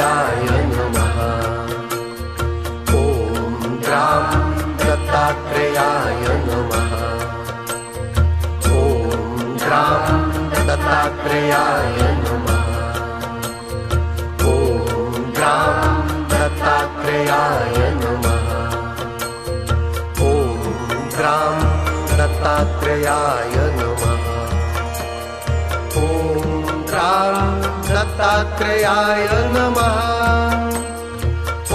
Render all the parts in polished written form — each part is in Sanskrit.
दत्तात्रेयाय नमः। ॐ ग्रां दत्तात्रेयाय नमः। ॐ ग्रां दत्तात्रेयाय नमः। ॐ ग्रां दत्तात्रेयाय नमः। ॐ ग्रां दत्तात्रेयाय नमः। ॐ ग्रां दत्तात्रेयाय नमः।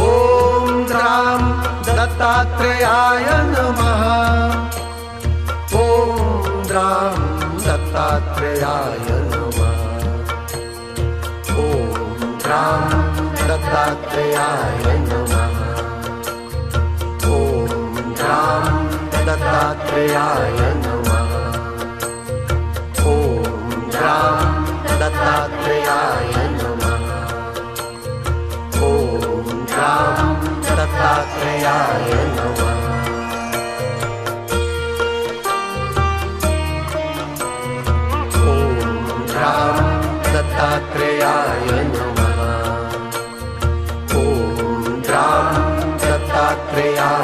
ॐ ग्रां दत्तात्रेयाय नमः। ॐ ग्रां दत्तात्रेयाय नमः। ॐ ग्रां दत्तात्रेयाय नमः। ॐ ग्रां दत्तात्रेयाय नमः। ॐ ग्रां दत्तात्रेयाय नमः। ॐ ग्रां दत्तात्रेयाय नमः। ॐ ग्रां दत्तात्रेयाय नमः। ॐ ग्रां दत्तात्रेयाय